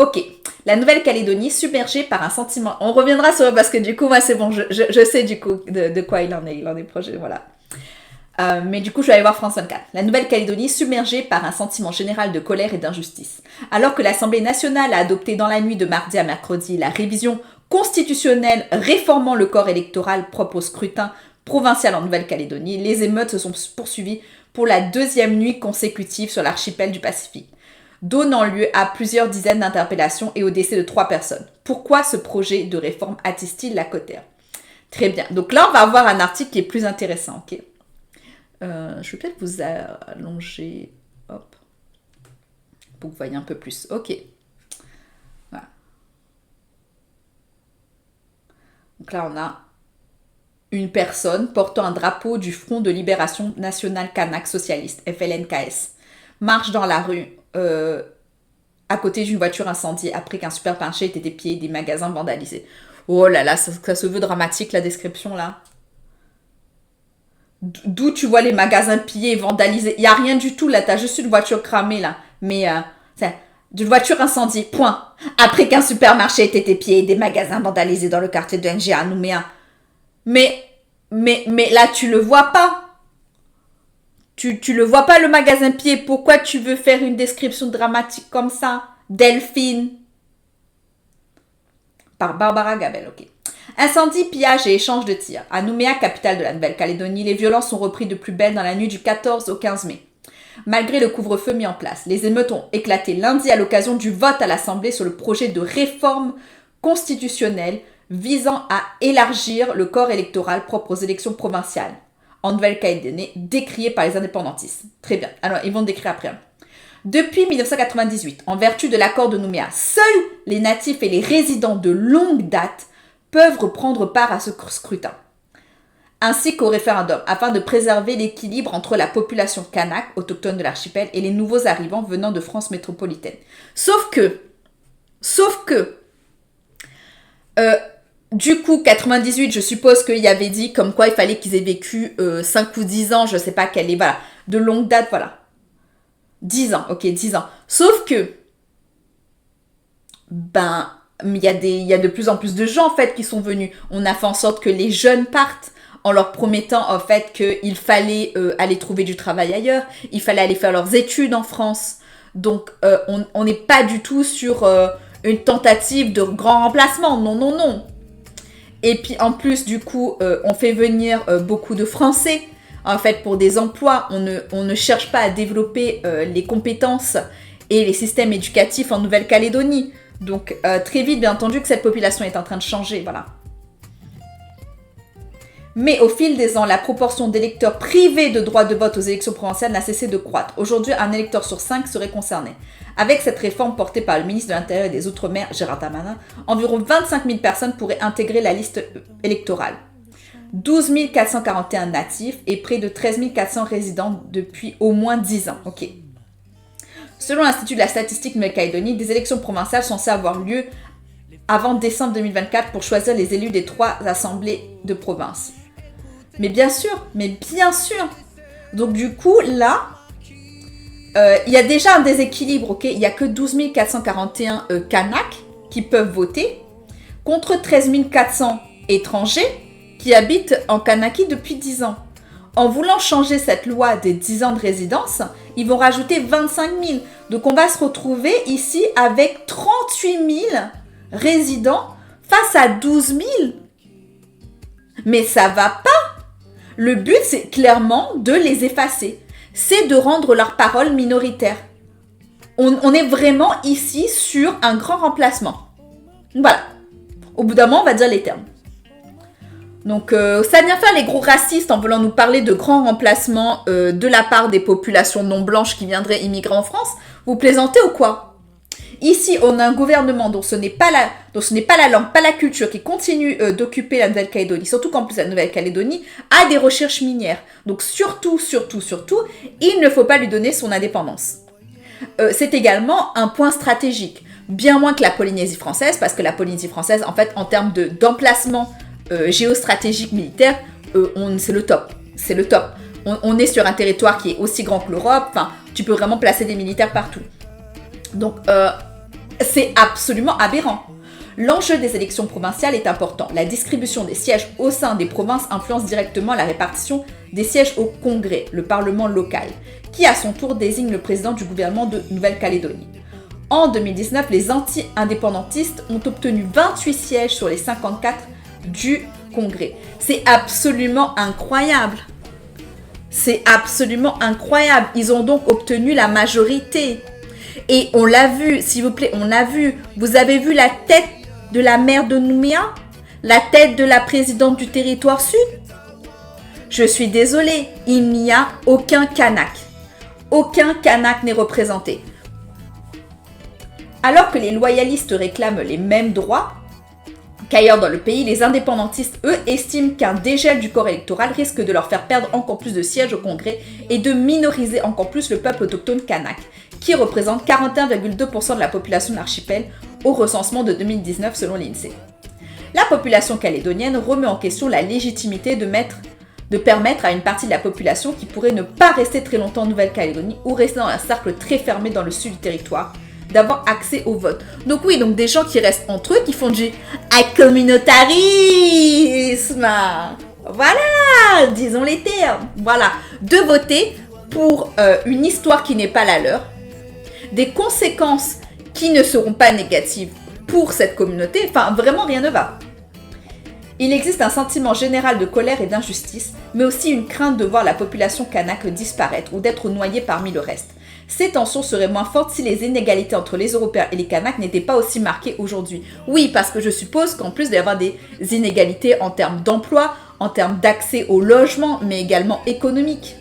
Ok. La Nouvelle-Calédonie submergée par un sentiment. On reviendra sur parce que du coup, moi c'est bon, je sais du coup de quoi il en est projet, voilà. Mais du coup, je vais aller voir France 24. La Nouvelle-Calédonie submergée par un sentiment général de colère et d'injustice. Alors que l'Assemblée nationale a adopté dans la nuit de mardi à mercredi la révision constitutionnelle réformant le corps électoral propre au scrutin provincial en Nouvelle-Calédonie, les émeutes se sont poursuivies pour la deuxième nuit consécutive sur l'archipel du Pacifique, donnant lieu à plusieurs dizaines d'interpellations et au décès de 3 personnes. Pourquoi ce projet de réforme attise-t-il la cotère? Très bien. Donc là, on va avoir un article qui est plus intéressant, ok? Je vais peut-être vous allonger, hop, pour que vous voyez un peu plus. Ok. Voilà. Donc là, on a une personne portant un drapeau du Front de Libération Nationale Kanak Socialiste, FLNKS, marche dans la rue à côté d'une voiture incendiée après qu'un supermarché ait été pillé et des magasins vandalisés. Oh là là, ça se veut dramatique la description là. D'où tu vois les magasins pillés et vandalisés. Il n'y a rien du tout là, t'as juste une voiture cramée là. Mais c'est d'une voiture incendiée, point. Après qu'un supermarché ait été pillé et des magasins vandalisés dans le quartier de NG à Nouméa. Mais là tu le vois pas. Tu le vois pas le magasin pillé. Pourquoi tu veux faire une description dramatique comme ça? Delphine. Par Barbara Gabel, ok. Incendie, pillage et échange de tirs. À Nouméa, capitale de la Nouvelle-Calédonie, les violences sont reprises de plus belle dans la nuit du 14 au 15 mai. Malgré le couvre-feu mis en place, les émeutes ont éclaté lundi à l'occasion du vote à l'Assemblée sur le projet de réforme constitutionnelle visant à élargir le corps électoral propre aux élections provinciales en Nouvelle-Calédonie, décrié par les indépendantistes. Très bien. Alors, ils vont le décrire après. Depuis 1998, en vertu de l'accord de Nouméa, seuls les natifs et les résidents de longue date peuvent reprendre part à ce scrutin, ainsi qu'au référendum, afin de préserver l'équilibre entre la population kanak, autochtone de l'archipel, et les nouveaux arrivants venant de France métropolitaine. Sauf que, du coup, 98, je suppose qu'il y avait dit comme quoi il fallait qu'ils aient vécu 5 ou 10 ans, je sais pas quelle est, voilà, de longue date, voilà. 10 ans, ok, 10 ans. Sauf que, il y a de plus en plus de gens, en fait, qui sont venus. On a fait en sorte que les jeunes partent en leur promettant, en fait, qu'il fallait aller trouver du travail ailleurs. Il fallait aller faire leurs études en France. Donc, on n'est pas du tout sur une tentative de grand remplacement. Non, non, non. Et puis, en plus, du coup, on fait venir beaucoup de Français, en fait, pour des emplois. On ne cherche pas à développer les compétences et les systèmes éducatifs en Nouvelle-Calédonie. Donc, très vite, bien entendu, que cette population est en train de changer, voilà. Mais au fil des ans, la proportion d'électeurs privés de droit de vote aux élections provinciales n'a cessé de croître. Aujourd'hui, un électeur sur 5 serait concerné. Avec cette réforme portée par le ministre de l'Intérieur et des Outre-mer, Gérard Darmanin, environ 25 000 personnes pourraient intégrer la liste électorale. 12 441 natifs et près de 13 400 résidents depuis au moins 10 ans. Ok. Selon l'Institut de la statistique Nouvelle-Calédonie, des élections provinciales sont censées avoir lieu avant décembre 2024 pour choisir les élus des 3 assemblées de province. Mais bien sûr. Donc du coup, là, il y a déjà un déséquilibre, ok? Il n'y a que 12 441 Kanaks qui peuvent voter, contre 13 400 étrangers qui habitent en Kanaki depuis 10 ans. En voulant changer cette loi des 10 ans de résidence, ils vont rajouter 25 000. Donc on va se retrouver ici avec 38 000 résidents face à 12 000. Mais ça va pas. Le but, c'est clairement de les effacer. C'est de rendre leur parole minoritaire. On est vraiment ici sur un grand remplacement. Voilà. Au bout d'un moment, on va dire les termes. Donc, ça vient faire les gros racistes en voulant nous parler de grands remplacements de la part des populations non blanches qui viendraient immigrer en France. Vous plaisantez ou quoi? Ici, on a un gouvernement dont ce n'est pas la langue, pas la culture, qui continue d'occuper la Nouvelle-Calédonie. Surtout qu'en plus, la Nouvelle-Calédonie a des recherches minières. Donc, surtout, il ne faut pas lui donner son indépendance. C'est également un point stratégique. Bien moins que la Polynésie française, parce que la Polynésie française, en fait, en termes d'emplacement géostratégique militaire, c'est le top. C'est le top. On est sur un territoire qui est aussi grand que l'Europe. Enfin, tu peux vraiment placer des militaires partout. Donc, C'est absolument aberrant. L'enjeu des élections provinciales est important. La distribution des sièges au sein des provinces influence directement la répartition des sièges au Congrès, le Parlement local, qui à son tour désigne le président du gouvernement de Nouvelle-Calédonie. En 2019, les anti-indépendantistes ont obtenu 28 sièges sur les 54 du Congrès. C'est absolument incroyable. C'est absolument incroyable. Ils ont donc obtenu la majorité. Et on l'a vu, s'il vous plaît, on l'a vu. Vous avez vu la tête de la maire de Nouméa? La tête de la présidente du territoire sud? Je suis désolée, il n'y a aucun Kanak. Aucun Kanak n'est représenté. Alors que les loyalistes réclament les mêmes droits qu'ailleurs dans le pays, les indépendantistes, eux, estiment qu'un dégel du corps électoral risque de leur faire perdre encore plus de sièges au Congrès et de minoriser encore plus le peuple autochtone kanak, qui représente 41,2% de la population de l'archipel au recensement de 2019 selon l'INSEE. La population calédonienne remet en question la légitimité de permettre à une partie de la population qui pourrait ne pas rester très longtemps en Nouvelle-Calédonie ou rester dans un cercle très fermé dans le sud du territoire, d'avoir accès au vote. Donc oui, donc des gens qui restent entre eux, qui font du communautarisme. Voilà, disons les termes. Voilà, de voter pour une histoire qui n'est pas la leur, des conséquences qui ne seront pas négatives pour cette communauté, enfin vraiment rien ne va. Il existe un sentiment général de colère et d'injustice, mais aussi une crainte de voir la population kanak disparaître ou d'être noyée parmi le reste. Ces tensions seraient moins fortes si les inégalités entre les Européens et les Kanaks n'étaient pas aussi marquées aujourd'hui. Oui, parce que je suppose qu'en plus d'avoir des inégalités en termes d'emploi, en termes d'accès au logement, mais également économiques.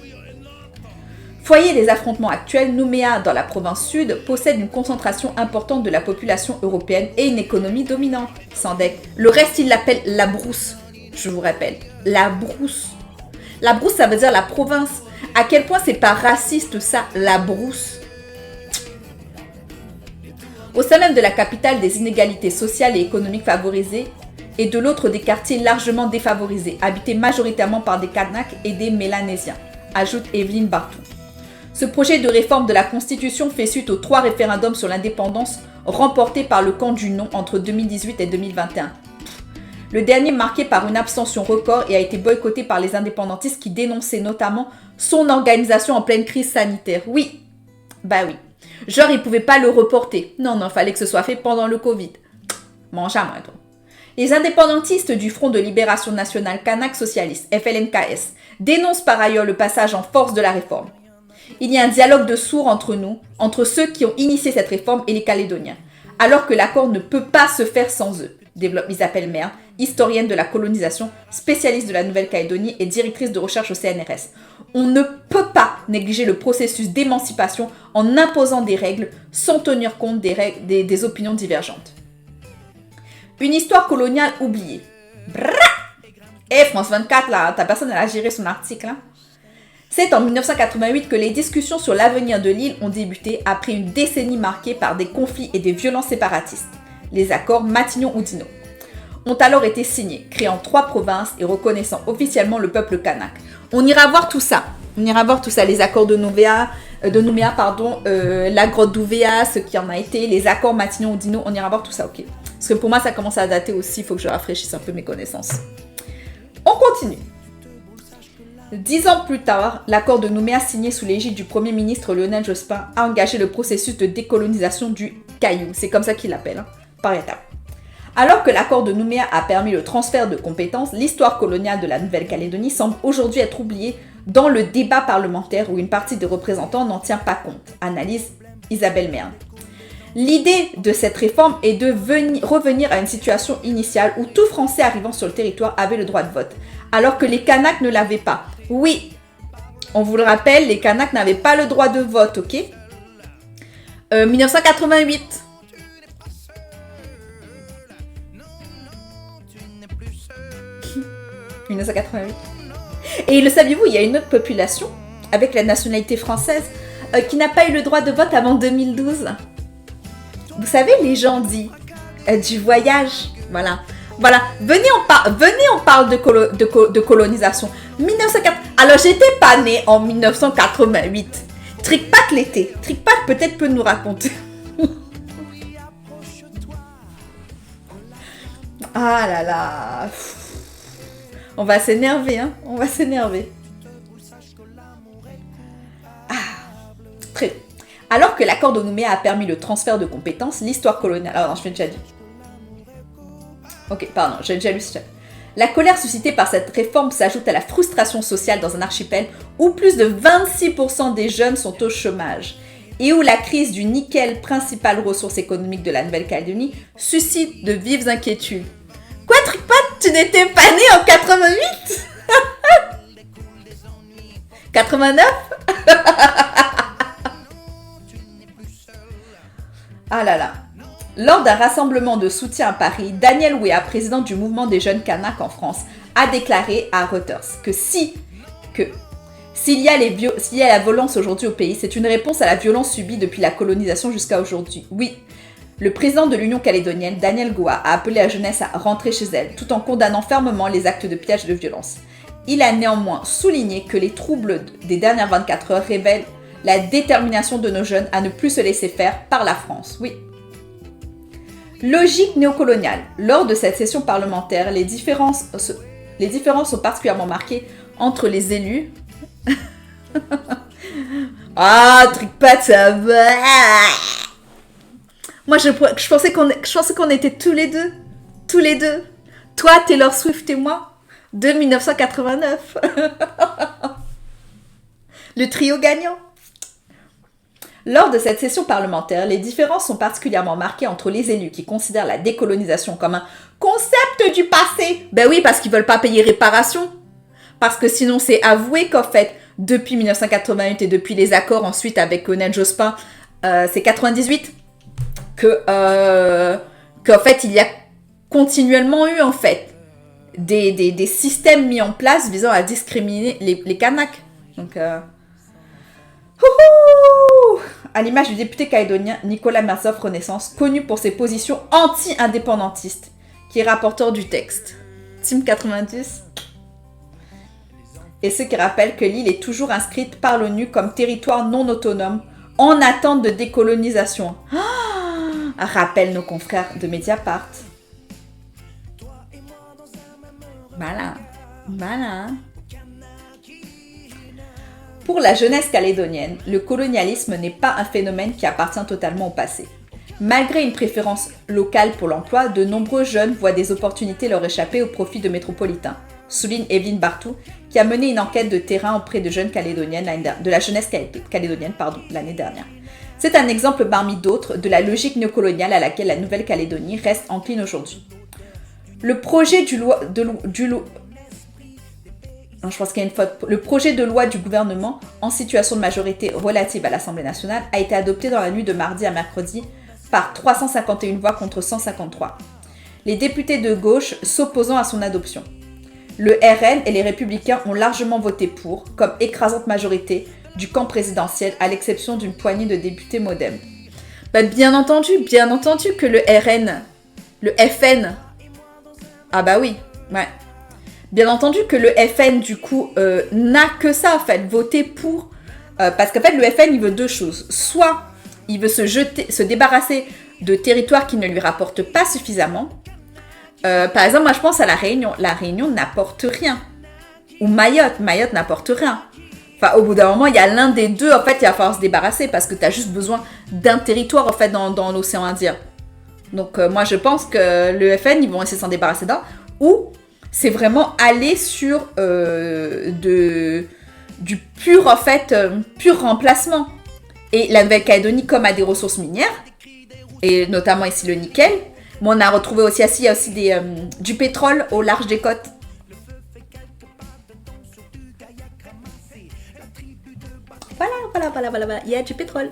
Foyer des affrontements actuels, Nouméa, dans la province sud, possède une concentration importante de la population européenne et une économie dominante. Sandek. Le reste, il l'appelle la brousse. Je vous rappelle, la brousse. La brousse, ça veut dire la province. À quel point c'est pas raciste ça, la brousse. Au sein même de la capitale, des inégalités sociales et économiques favorisées et de l'autre des quartiers largement défavorisés, habités majoritairement par des Kanaks et des Mélanésiens, ajoute Evelyne Bartou. Ce projet de réforme de la Constitution fait suite aux 3 référendums sur l'indépendance remportés par le camp du non entre 2018 et 2021. Le dernier marqué par une abstention record et a été boycotté par les indépendantistes qui dénonçaient notamment son organisation en pleine crise sanitaire. Oui, bah oui. Genre, ils ne pouvaient pas le reporter. Non, fallait que ce soit fait pendant le Covid. Mange à moi, toi. Les indépendantistes du Front de Libération Nationale Kanak Socialiste, FLNKS, dénoncent par ailleurs le passage en force de la réforme. Il y a un dialogue de sourds entre nous, entre ceux qui ont initié cette réforme et les Calédoniens, alors que l'accord ne peut pas se faire sans eux, développe Isabelle Merne, historienne de la colonisation, spécialiste de la Nouvelle-Calédonie et directrice de recherche au CNRS. On ne peut pas négliger le processus d'émancipation en imposant des règles sans tenir compte des opinions divergentes. Une histoire coloniale oubliée. France 24, là, ta personne elle a géré son article. Hein. C'est en 1988 que les discussions sur l'avenir de l'île ont débuté après une décennie marquée par des conflits et des violences séparatistes. Les accords Matignon-Oudinot ont alors été signés, créant 3 provinces et reconnaissant officiellement le peuple kanak. On ira voir tout ça. Les accords de Nouméa, la grotte d'Ouvéa, ce qui en a été, les accords Matignon-Oudinot, on ira voir tout ça, ok. Parce que pour moi, ça commence à dater aussi, il faut que je rafraîchisse un peu mes connaissances. On continue. 10 ans plus tard, l'accord de Nouméa signé sous l'égide du Premier ministre Lionel Jospin a engagé le processus de décolonisation du Caillou. C'est comme ça qu'il l'appelle, par étapes. Alors que l'accord de Nouméa a permis le transfert de compétences, l'histoire coloniale de la Nouvelle-Calédonie semble aujourd'hui être oubliée dans le débat parlementaire où une partie des représentants n'en tient pas compte, analyse Isabelle Merne. L'idée de cette réforme est de revenir à une situation initiale où tout Français arrivant sur le territoire avait le droit de vote, alors que les Kanaks ne l'avaient pas. Oui, on vous le rappelle, les Kanaks n'avaient pas le droit de vote, ok 1988. « 1988. Et le saviez-vous, il y a une autre population avec la nationalité française qui n'a pas eu le droit de vote avant 2012. Vous savez, les gens disent du voyage. Voilà. Venez, on parle de colonisation. 1904. Alors, j'étais pas née en 1988. Tricpac l'était. Tricpac peut-être peut nous raconter. Ah là là. On va s'énerver, hein. On va s'énerver. Ah, très bien. Alors que l'accord de Nouméa a permis le transfert de compétences, l'histoire coloniale... Ah non, je l'ai déjà dit. Ok, pardon, j'ai déjà lu ce chat. La colère suscitée par cette réforme s'ajoute à la frustration sociale dans un archipel où plus de 26% des jeunes sont au chômage et où la crise du nickel, principale ressource économique de la Nouvelle-Calédonie, suscite de vives inquiétudes. Quoi, Tricpat, tu n'étais pas né en 88 89 Ah là là. Lors d'un rassemblement de soutien à Paris, Daniel Weah, président du mouvement des jeunes Kanaks en France, a déclaré à Reuters que s'il y a la violence aujourd'hui au pays, c'est une réponse à la violence subie depuis la colonisation jusqu'à aujourd'hui. Oui, le président de l'Union calédonienne, Daniel Goa, a appelé la jeunesse à rentrer chez elle, tout en condamnant fermement les actes de pillage et de violence. Il a néanmoins souligné que les troubles des dernières 24 heures révèlent la détermination de nos jeunes à ne plus se laisser faire par la France. Oui. Logique néocoloniale. Lors de cette session parlementaire, les différences sont particulièrement marquées entre les élus. Ah, Tricpat, ça va. Moi, je pensais qu'on était tous les deux. Tous les deux. Toi, Taylor Swift et moi. De 1989. Le trio gagnant. Lors de cette session parlementaire, les différences sont particulièrement marquées entre les élus qui considèrent la décolonisation comme un concept du passé. Ben oui, parce qu'ils veulent pas payer réparation. Parce que sinon, c'est avoué qu'en fait, depuis 1988 et depuis les accords ensuite avec Lionel Jospin, c'est 98, qu'en fait, il y a continuellement eu en fait des systèmes mis en place visant à discriminer les Kanaks. Donc, à l'image du député calédonien Nicolas Merzoff Renaissance, connu pour ses positions anti-indépendantistes, qui est rapporteur du texte. Team 90. Et ce qui rappelle que l'île est toujours inscrite par l'ONU comme territoire non autonome en attente de décolonisation. Rappelle nos confrères de Mediapart. Voilà. Voilà. Pour la jeunesse calédonienne, le colonialisme n'est pas un phénomène qui appartient totalement au passé. Malgré une préférence locale pour l'emploi, de nombreux jeunes voient des opportunités leur échapper au profit de métropolitains, souligne Evelyne Bartou, qui a mené une enquête de terrain auprès de jeunes calédoniennes, de la jeunesse calédonienne l'année dernière. C'est un exemple parmi d'autres de la logique néocoloniale à laquelle la Nouvelle-Calédonie reste encline aujourd'hui. Le projet Le projet de loi du gouvernement en situation de majorité relative à l'Assemblée nationale a été adopté dans la nuit de mardi à mercredi par 351 voix contre 153. Les députés de gauche s'opposant à son adoption. Le RN et les Républicains ont largement voté pour, comme écrasante majorité du camp présidentiel, à l'exception d'une poignée de députés modem. Bien entendu que le RN, le FN... Ah bah oui, ouais. Bien entendu que le FN, du coup, n'a que ça, en fait, voter pour... parce qu'en fait, le FN, il veut deux choses. Soit, il veut se débarrasser de territoires qui ne lui rapportent pas suffisamment. Par exemple, moi, je pense à La Réunion. La Réunion n'apporte rien. Ou Mayotte n'apporte rien. Enfin, au bout d'un moment, il y a l'un des deux, en fait, il va falloir se débarrasser parce que tu as juste besoin d'un territoire, en fait, dans l'océan Indien. Donc, moi, je pense que le FN, ils vont essayer de s'en débarrasser d'un. Ou... c'est vraiment aller sur du pur, en fait, pur remplacement. Et la Nouvelle-Calédonie, comme a des ressources minières, et notamment ici le nickel, mais on a retrouvé aussi, il y a aussi du pétrole au large des côtes. Voilà, il y a du pétrole.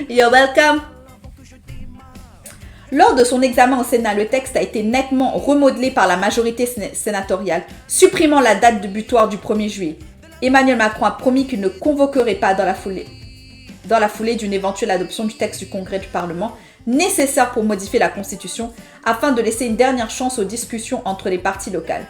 You're welcome. Lors de son examen au Sénat, le texte a été nettement remodelé par la majorité sénatoriale, supprimant la date de butoir du 1er juillet. Emmanuel Macron a promis qu'il ne convoquerait pas dans la foulée d'une éventuelle adoption du texte du Congrès du Parlement, nécessaire pour modifier la Constitution, afin de laisser une dernière chance aux discussions entre les parties locales.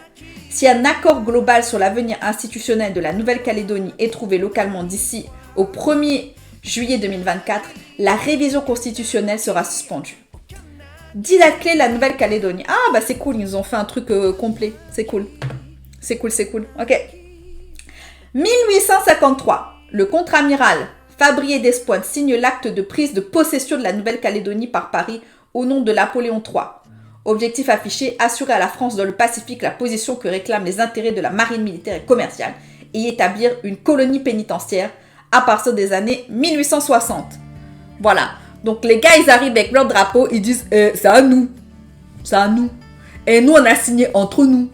Si un accord global sur l'avenir institutionnel de la Nouvelle-Calédonie est trouvé localement d'ici au 1er juillet 2024, la révision constitutionnelle sera suspendue. 10 dates clés de la Nouvelle-Calédonie. Ah, bah c'est cool, ils nous ont fait un truc complet. C'est cool. C'est cool, c'est cool. Ok. 1853, le contre-amiral Fabrier Despointes signe l'acte de prise de possession de la Nouvelle-Calédonie par Paris au nom de Napoléon III. Objectif affiché, assurer à la France dans le Pacifique la position que réclament les intérêts de la marine militaire et commerciale et établir une colonie pénitentiaire à partir des années 1860. Voilà. Donc les gars, ils arrivent avec leur drapeau, ils disent c'est à nous. C'est à nous. Et nous, on a signé entre nous.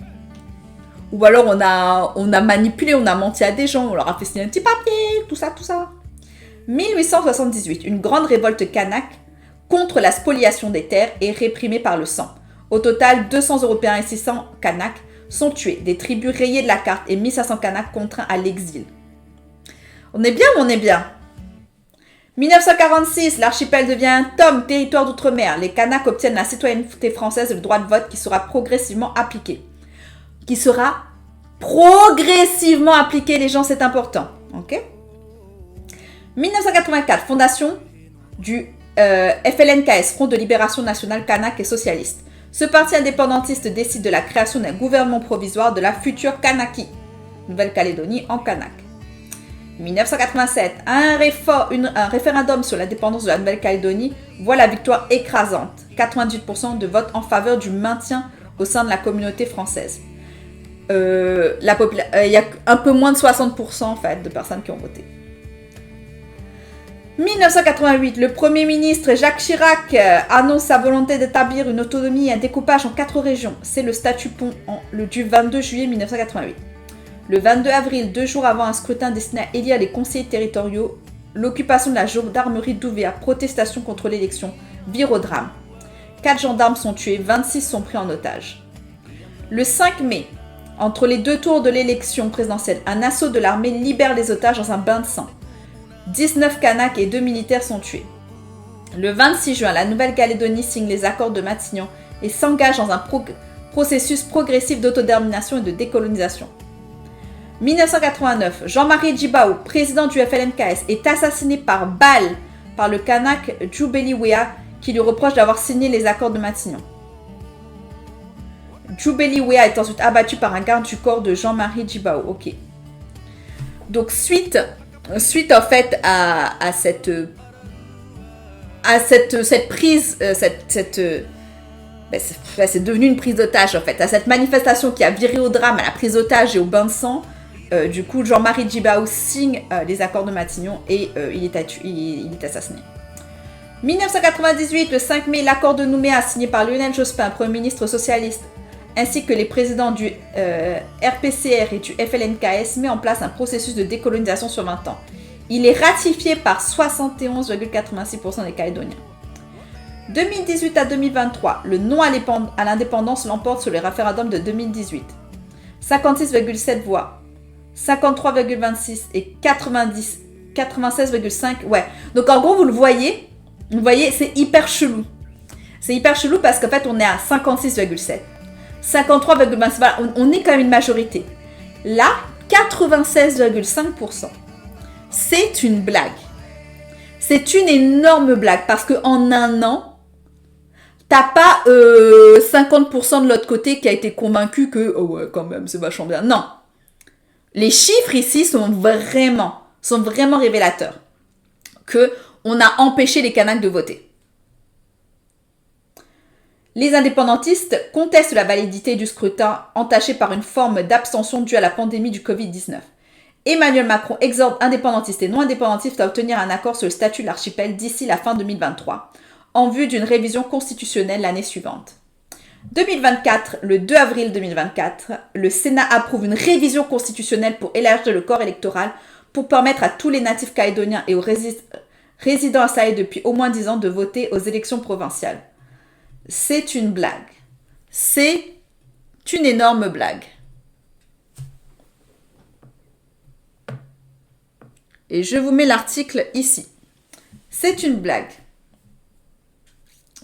Ou alors on a manipulé, on a menti à des gens, on leur a fait signer un petit papier, tout ça, tout ça. 1878, une grande révolte kanak contre la spoliation des terres est réprimée par le sang. Au total, 200 Européens et 600 Kanaks sont tués, des tribus rayées de la carte et 1500 Kanaks contraints à l'exil. On est bien ou on est bien? 1946, l'archipel devient un tome, territoire d'outre-mer. Les Kanaks obtiennent la citoyenneté française et le droit de vote qui sera progressivement appliqué. Qui sera progressivement appliqué, les gens, c'est important. Ok? 1984, fondation du FLNKS, Front de Libération Nationale Kanak et Socialiste. Ce parti indépendantiste décide de la création d'un gouvernement provisoire de la future Kanaki, Nouvelle-Calédonie en Kanak. 1987, un référendum sur l'indépendance de la Nouvelle-Calédonie voit la victoire écrasante, 98% de votes en faveur du maintien au sein de la communauté française. Il y a un peu moins de 60% en fait, de personnes qui ont voté. 1988, le Premier ministre Jacques Chirac annonce sa volonté d'établir une autonomie et un découpage en 4 régions. C'est le statut pont du 22 juillet 1988. Le 22 avril, 2 jours avant un scrutin destiné à élire les conseillers territoriaux, l'occupation de la gendarmerie d'Ouvéa, protestation contre l'élection, vire au drame. 4 gendarmes sont tués, 26 sont pris en otage. Le 5 mai, entre les 2 tours de l'élection présidentielle, un assaut de l'armée libère les otages dans un bain de sang. 19 Kanaks et 2 militaires sont tués. Le 26 juin, la Nouvelle-Calédonie signe les accords de Matignon et s'engage dans un processus progressif d'autodétermination et de décolonisation. 1989, Jean-Marie Djibao, président du FLNKS, est assassiné par balle par le Kanak Djoubeli Wea qui lui reproche d'avoir signé les accords de Matignon. Djoubeli Wea est ensuite abattu par un garde du corps de Jean-Marie Djibao. Ok. Donc suite en fait à cette prise, c'est devenu une prise d'otage en fait, à cette manifestation qui a viré au drame, à la prise d'otage et au bain de sang. Du coup, Jean-Marie Djibao signe les accords de Matignon et il est assassiné. 1998, le 5 mai, l'accord de Nouméa signé par Lionel Jospin, Premier ministre socialiste, ainsi que les présidents du RPCR et du FLNKS met en place un processus de décolonisation sur 20 ans. Il est ratifié par 71,86% des Calédoniens. 2018 à 2023, le non à l'indépendance l'emporte sur le référendum de 2018. 56,7 voix, 53,26 et 96,5. Ouais. Donc en gros, vous voyez, c'est hyper chelou. C'est hyper chelou parce qu'en fait, on est à 56,7. 53,26, voilà, on est quand même une majorité. Là, 96,5%. C'est une blague. C'est une énorme blague parce qu'en un an, t'as pas 50% de l'autre côté qui a été convaincu que oh ouais, quand même, c'est vachement bien. Non. Les chiffres ici sont vraiment révélateurs que on a empêché les Kanaks de voter. Les indépendantistes contestent la validité du scrutin entaché par une forme d'abstention due à la pandémie du Covid-19. Emmanuel Macron exhorte indépendantistes et non indépendantistes à obtenir un accord sur le statut de l'archipel d'ici la fin 2023, en vue d'une révision constitutionnelle l'année suivante. 2024, le 2 avril 2024, le Sénat approuve une révision constitutionnelle pour élargir le corps électoral pour permettre à tous les natifs calédoniens et aux résidents installés depuis au moins 10 ans de voter aux élections provinciales. C'est une blague. C'est une énorme blague. Et je vous mets l'article ici. C'est une blague.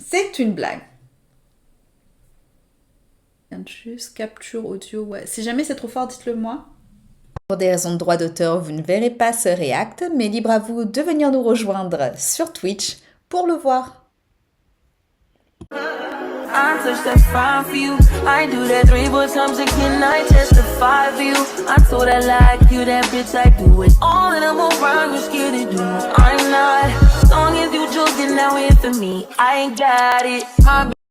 C'est une blague. Juste capture audio, ouais. Si jamais c'est trop fort, dites-le moi. Pour des raisons de droit d'auteur, vous ne verrez pas ce react, mais libre à vous de venir nous rejoindre sur Twitch pour le voir. I touch that fine for you. I do that 3-4 times again. I testify for you. I told I like you, that bitch. I do it all and I'm around. You're scared to do it. I'm not. As long as you joking now here for me, I ain't got it. My